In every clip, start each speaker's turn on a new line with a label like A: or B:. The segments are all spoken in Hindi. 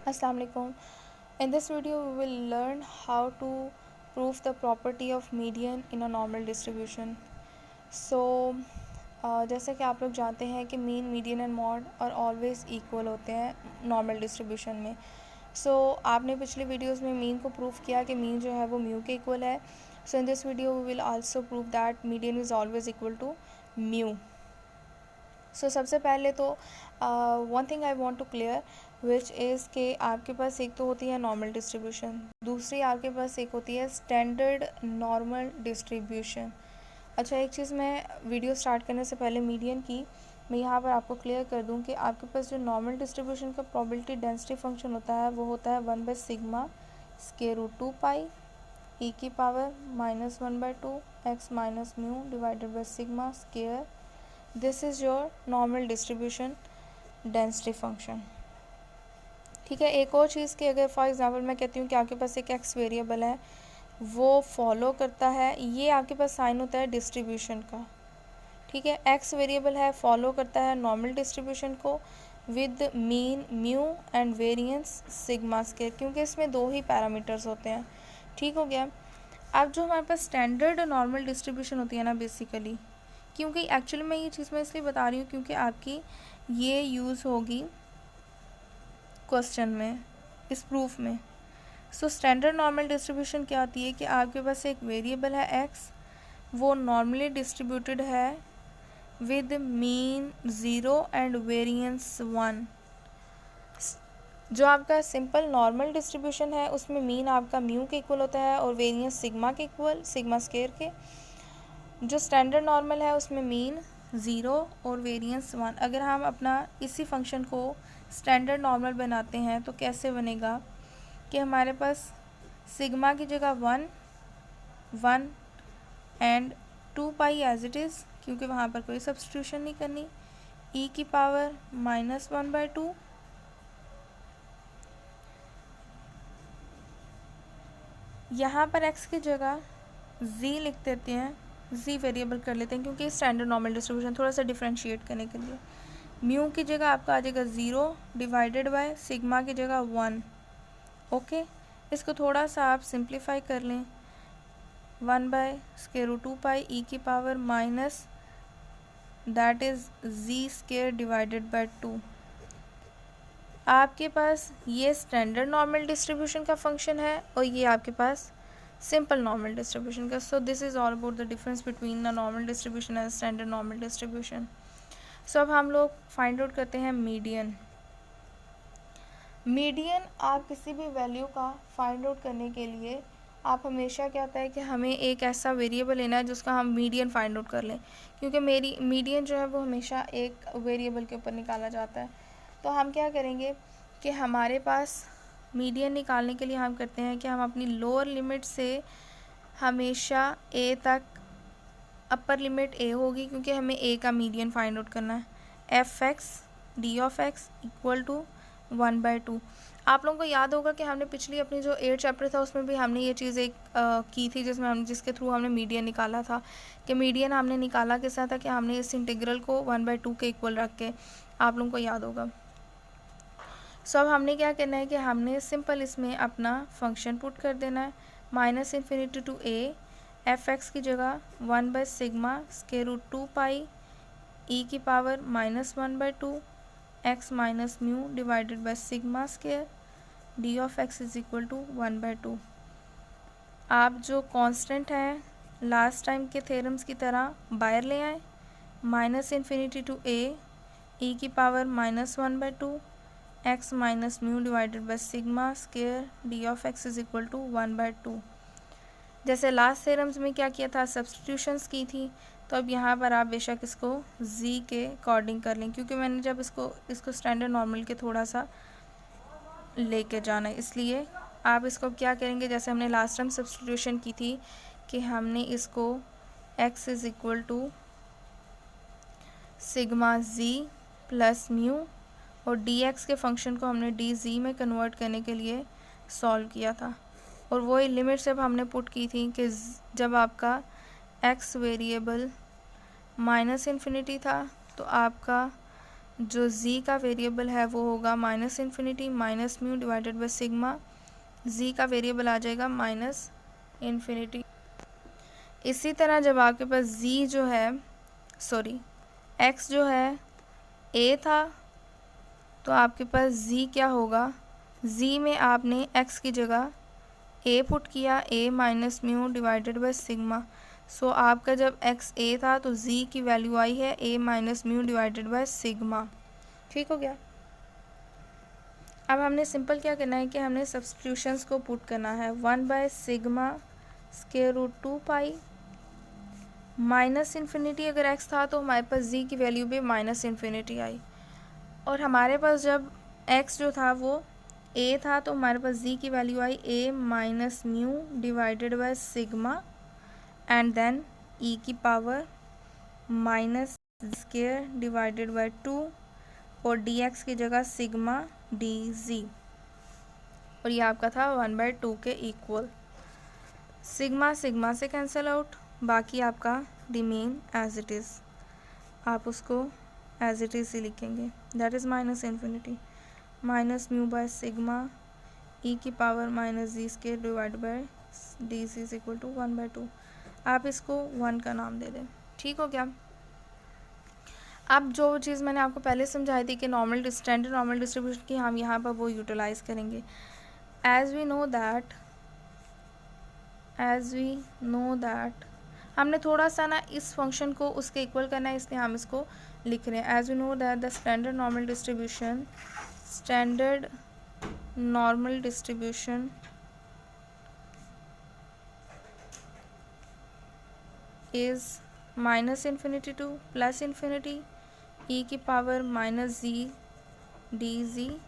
A: Assalamu alaikum. In this video we will learn how to prove the property of median in a normal distribution. So जैसे कि आप लोग जानते हैं कि मीन, मीडियन एंड मॉड और ऑलवेज इक्वल होते हैं नॉर्मल डिस्ट्रीब्यूशन में. आपने पिछले वीडियोस में मीन को प्रूव किया कि मीन जो है वो म्यू के इक्वल है. In this video we will also prove that median is always equal to mu. सबसे पहले तो one thing I want to clear which is के आपके पास एक तो होती है नॉर्मल डिस्ट्रीब्यूशन, दूसरी आपके पास एक होती है स्टैंडर्ड नॉर्मल डिस्ट्रीब्यूशन. अच्छा, एक चीज़ मैं वीडियो स्टार्ट करने से पहले मीडियन की मैं यहाँ पर आपको क्लियर कर दूँ कि आपके पास जो नॉर्मल डिस्ट्रीब्यूशन का प्रोबेबिलिटी डेंसिटी फंक्शन होता है वो होता है 1/सिग्मा स्क्वायर रूट 2 पाई ई की power -1/2 x minus mu divided by sigma square. This is your normal distribution density function. ठीक है, एक और चीज़ कि अगर फॉर एग्जांपल मैं कहती हूँ कि आपके पास एक एक्स वेरिएबल है, वो फॉलो करता है, ये आपके पास साइन होता है डिस्ट्रीब्यूशन का. ठीक है, एक्स वेरिएबल है, फॉलो करता है नॉर्मल डिस्ट्रीब्यूशन को with mean mu and variance sigma square, क्योंकि इसमें दो ही पैरामीटर्स होते हैं. ठीक हो गया. अब जो हमारे पास स्टैंडर्ड नॉर्मल डिस्ट्रीब्यूशन होती है ना, बेसिकली क्योंकि एक्चुअली मैं ये चीज़ मैं इसलिए बता रही हूँ क्योंकि आपकी ये यूज़ होगी क्वेश्चन में, इस प्रूफ में. स्टैंडर्ड नॉर्मल डिस्ट्रीब्यूशन क्या होती है कि आपके पास एक वेरिएबल है एक्स, वो नॉर्मली डिस्ट्रीब्यूटेड है विद मीन 0 एंड वेरिएंस 1. जो आपका सिंपल नॉर्मल डिस्ट्रीब्यूशन है उसमें मीन आपका म्यू के इक्वल होता है और वेरिएंस सिग्मा के इक्वल, सिग्मा स्क्वायर के. जो स्टैंडर्ड नॉर्मल है उसमें मीन 0 और वेरिएंस 1. अगर हम अपना इसी फंक्शन को स्टैंडर्ड नॉर्मल बनाते हैं तो कैसे बनेगा कि हमारे पास सिग्मा की जगह 1 and 2 pi as it is, क्योंकि वहाँ पर कोई सब्स्टिट्यूशन नहीं करनी, ई की पावर -1/2 यहाँ पर एक्स की जगह जी लिख देते हैं, जी वेरिएबल कर लेते हैं क्योंकि स्टैंडर्ड नॉर्मल डिस्ट्रीब्यूशन थोड़ा सा डिफ्रेंशिएट करने के लिए. म्यू की जगह आपका आ जाएगा 0 डिवाइडेड बाय सिग्मा की जगह 1. ओके, इसको थोड़ा सा आप सिंप्लीफाई कर लें. 1/√2 पाई ई की power minus that is z square divided by 2. आपके पास ये स्टैंडर्ड नॉर्मल डिस्ट्रीब्यूशन का फंक्शन है और ये आपके पास सिंपल नॉर्मल डिस्ट्रीब्यूशन का. This is all about the difference between the normal distribution and standard normal distribution. अब हम लोग फाइंड आउट करते हैं मीडियन. मीडियन आप किसी भी वैल्यू का फाइंड आउट करने के लिए आप हमेशा क्या होता है कि हमें एक ऐसा वेरिएबल लेना है जिसका हम मीडियन फाइंड आउट कर लें, क्योंकि मेरी मीडियन जो है वो हमेशा एक वेरिएबल के ऊपर निकाला जाता है. तो हम क्या करेंगे कि हमारे पास मीडियन निकालने के लिए हम करते हैं कि हम अपनी लोअर लिमिट से हमेशा ए तक, अपर लिमिट ए होगी क्योंकि हमें ए का मीडियन फाइंड आउट करना है. F x d of x equal to 1/2. आप लोगों को याद होगा कि हमने पिछली अपनी जो 8 चैप्टर था उसमें भी हमने ये चीज़ एक की थी जिसके थ्रू हमने मीडियन निकाला था. कि मीडियन हमने निकाला किस तरह था कि हमने इस इंटीग्रल को 1/2 के इक्वल रख के, आप लोगों को याद होगा. अब हमने क्या करना है कि हमने सिंपल इसमें अपना फंक्शन पुट कर देना है. -∞ टू ए एफ एक्स की जगह 1/सिग्मा स्क्वायर रूट 2 पाई ई की power -1/2 x minus mu divided by sigma square d of x is equal to 1/2. आप जो कांस्टेंट हैं लास्ट टाइम के थ्योरम्स की तरह बाहर ले आए. -∞ टू ए ई की power -1/2 x minus mu divided by sigma square d of x is equal to 1/2. जैसे लास्ट थ्योरम्स में क्या किया था, सब्स्टिट्यूशंस की थी. तो अब यहाँ पर आप बेशक इसको जी के अकॉर्डिंग कर लें, क्योंकि मैंने जब इसको स्टैंडर्ड नॉर्मल के थोड़ा सा लेके जाना है, इसलिए आप इसको क्या करेंगे, जैसे हमने लास्ट टाइम सब्स्टिट्यूशन की थी कि हमने इसको x is equal to sigma z plus mu और dx के फंक्शन को हमने dz में कन्वर्ट करने के लिए सॉल्व किया था. और वही लिमिट जब हमने पुट की थी कि जब आपका x वेरिएबल -∞ था तो आपका जो z का वेरिएबल है वो होगा minus infinity minus mu divided by sigma, z का वेरिएबल आ जाएगा माइनस इन्फिनिटी। इसी तरह जब आपके पास z जो है x जो है a था, तो आपके पास z क्या होगा, z में आपने x की जगह a पुट किया, a minus mu divided by sigma. So आपका जब x a था तो z की वैल्यू आई है a minus mu divided by sigma. ठीक हो गया। अब हमने सिंपल क्या करना है कि हमने सब्स्टिट्यूशंस को पुट करना है। 1 by sigma square root 2 pi minus infinity, अगर x था तो हमारे पास z की वैल्यू भी माइनस इन्फिनिटी आई, और हमारे पास जब x जो था वो a था तो हमारे पास z की वैल्यू आई a minus mu divided by sigma and then e की power minus square divided by 2 और dx की जगह सिग्मा dz, और ये आपका था 1/2 के इक्वल। सिग्मा सिग्मा से कैंसिल आउट, बाकी आपका रिमेन एज इट इज़, आप उसको एज इट इज़ ही लिखेंगे, that is minus infinity minus mu by sigma e की power minus z square divide by d c is equal to 1/2। आप इसको 1 का नाम दे दें। ठीक हो गया। अब जो चीज़ मैंने आपको पहले समझाई थी कि नॉर्मल स्टैंडर्ड नॉर्मल डिस्ट्रीब्यूशन की, हम यहाँ पर वो यूटिलाइज़ करेंगे। एज वी नो दैट हमने थोड़ा सा ना इस फंक्शन को उसके इक्वल करना है, इसलिए हम इसको लिख रहे हैं। As we know that the standard normal distribution is minus infinity to plus infinity e की power minus z d z,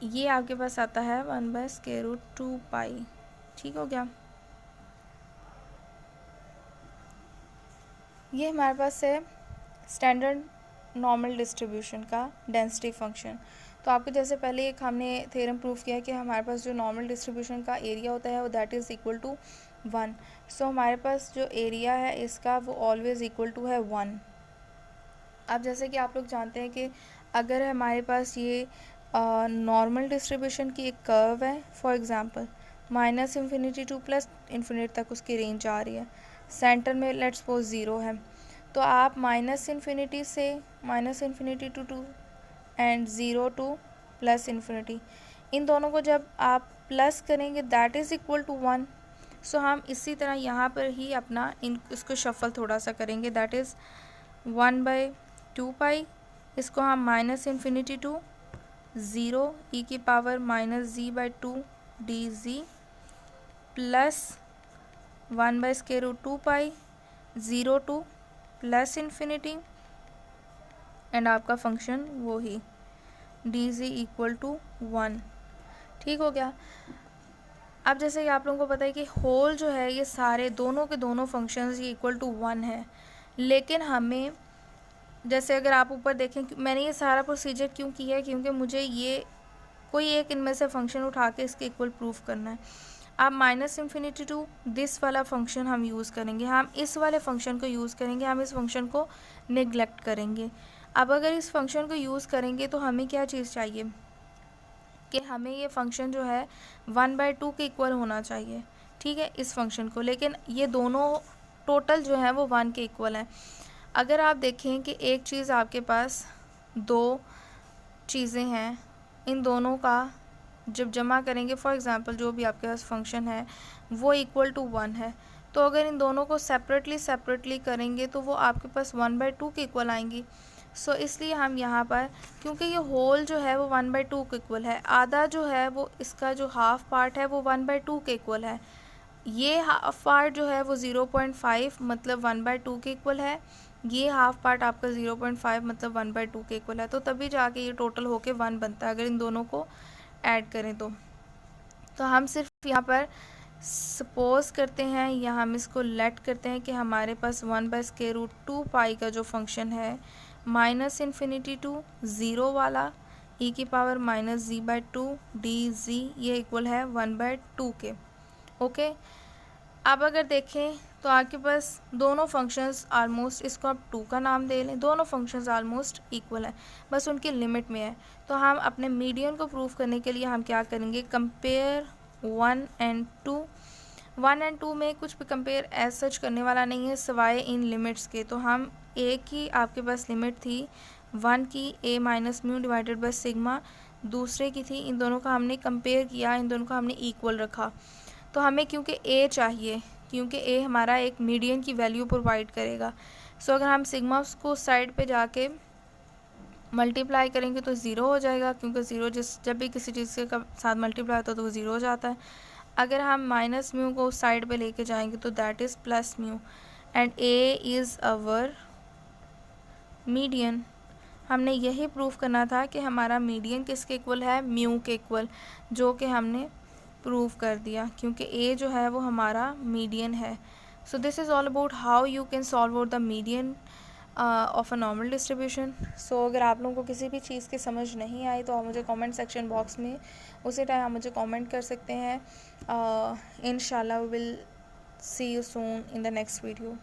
A: ये आपके पास आता है 1/√2 पाई। ठीक हो गया। ये हमारे पास है स्टैंडर्ड नॉर्मल डिस्ट्रीब्यूशन का डेंसिटी फंक्शन। तो आपको जैसे पहले एक हमने थ्योरम प्रूफ किया कि हमारे पास जो नॉर्मल डिस्ट्रीब्यूशन का एरिया होता है वो दैट इज़ इक्वल टू 1। सो हमारे पास जो एरिया है इसका वो ऑलवेज़ इक्वल टू है 1। अब जैसे कि आप लोग जानते हैं कि अगर हमारे पास ये नॉर्मल डिस्ट्रीब्यूशन की एक कर्व है, for example minus infinity to plus infinity तक उसकी रेंज आ रही है, सेंटर में लेट्स सपोज 0 है, तो आप minus infinity to 2 and 0 to plus infinity, इन दोनों को जब आप प्लस करेंगे that is equal to 1। So हम इसी तरह यहाँ पर ही अपना इसको शफल थोड़ा सा करेंगे, दैट इज़ 1/2 पाई, इसको हम माइनस इन्फिनिटी टू 0 e की power minus z/2 dz plus 1/√2 pi 0 to plus infinity and आपका फंक्शन वो ही dz इक्वल टू 1। ठीक हो गया। अब जैसे कि आप लोगों को पता है कि होल जो है ये सारे दोनों के दोनों फंक्शंस ये इक्वल टू 1 है, लेकिन हमें जैसे अगर आप ऊपर देखें, मैंने ये सारा प्रोसीजर क्यों किया है, क्योंकि मुझे ये कोई एक इनमें से फंक्शन उठा के इसके इक्वल प्रूफ करना है। अब माइनस इन्फिनिटी टू दिस वाला फंक्शन हम यूज़ करेंगे, हम इस वाले फंक्शन को यूज़ करेंगे, हम इस फंक्शन को निगलेक्ट करेंगे। अब अगर इस फंक्शन को यूज़ करेंगे तो हमें क्या चीज़ चाहिए कि हमें ये फंक्शन जो है 1/2 के इक्वल होना चाहिए, ठीक है, इस फंक्शन को, लेकिन ये दोनों टोटल जो है वो 1 के इक्वल है। अगर आप देखें कि एक चीज़ आपके पास दो चीज़ें हैं, इन दोनों का जब जमा करेंगे, फॉर एग्ज़ाम्पल जो भी आपके पास फंक्शन है वो इक्वल टू 1 है, तो अगर इन दोनों को सेपरेटली करेंगे तो वो आपके पास 1/2 के इक्वल आएंगी। सो इसलिए हम यहाँ पर, क्योंकि ये होल जो है वो 1/2 के इक्वल है, आधा जो है वो इसका जो हाफ पार्ट है वो 1/2 के इक्वल है, ये हाफ पार्ट जो है वो 0.5 मतलब 1/2 के इक्वल है, ये हाफ पार्ट आपका 0.5 मतलब 1/2 के इक्वल है, तो तभी जाके ये टोटल होके 1 बनता है अगर इन दोनों को ऐड करें तो हम सिर्फ यहाँ पर सपोज करते हैं या हम इसको लेट करते हैं कि हमारे पास 1/√2 पाई का जो फंक्शन है माइनस इन्फिनिटी टू 0 वाला e की पावर माइनस z/2 dz, ये इक्वल है 1/2 के। ओके, अब अगर देखें तो आपके पास दोनों फंक्शंस आलमोस्ट, इसको आप 2 का नाम दे लें, दोनों फंक्शंस आलमोस्ट इक्वल हैं, बस उनकी लिमिट में है। तो हम अपने मीडियन को प्रूव करने के लिए हम क्या करेंगे, कंपेयर 1 एंड 2। 1 एंड 2 में कुछ भी कंपेयर एज सच करने वाला नहीं है सिवाय इन लिमिट्स के। तो हम एक ही आपके पास लिमिट थी 1 की, a minus mu divided by sigma, दूसरे की थी, इन दोनों का हमने कंपेयर किया, इन दोनों का हमने इक्वल रखा। तो हमें क्योंकि a चाहिए, क्योंकि a हमारा एक मीडियन की वैल्यू प्रोवाइड करेगा। सो अगर हम सिग्मा को साइड पे जाके मल्टीप्लाई करेंगे तो ज़ीरो हो जाएगा, क्योंकि ज़ीरो जब भी किसी चीज़ के साथ मल्टीप्लाई होता है तो वो ज़ीरो हो जाता है। अगर हम माइनस म्यू को साइड पे लेके जाएंगे तो that is plus mu, and a is our median. हमने यही प्रूफ करना था कि हमारा मीडियन किसके इक्वल है, म्यू के इक्वल, जो कि हमने प्रूव कर दिया, क्योंकि a जो है वो हमारा मीडियन है। So this is all about how you can solve out the median of a normal distribution. So अगर आप लोगों को किसी भी चीज़ की समझ नहीं आई तो आप मुझे कमेंट सेक्शन बॉक्स में उसी टाइम आप मुझे कमेंट कर सकते हैं। इंशाल्लाह we will see you soon in the next video.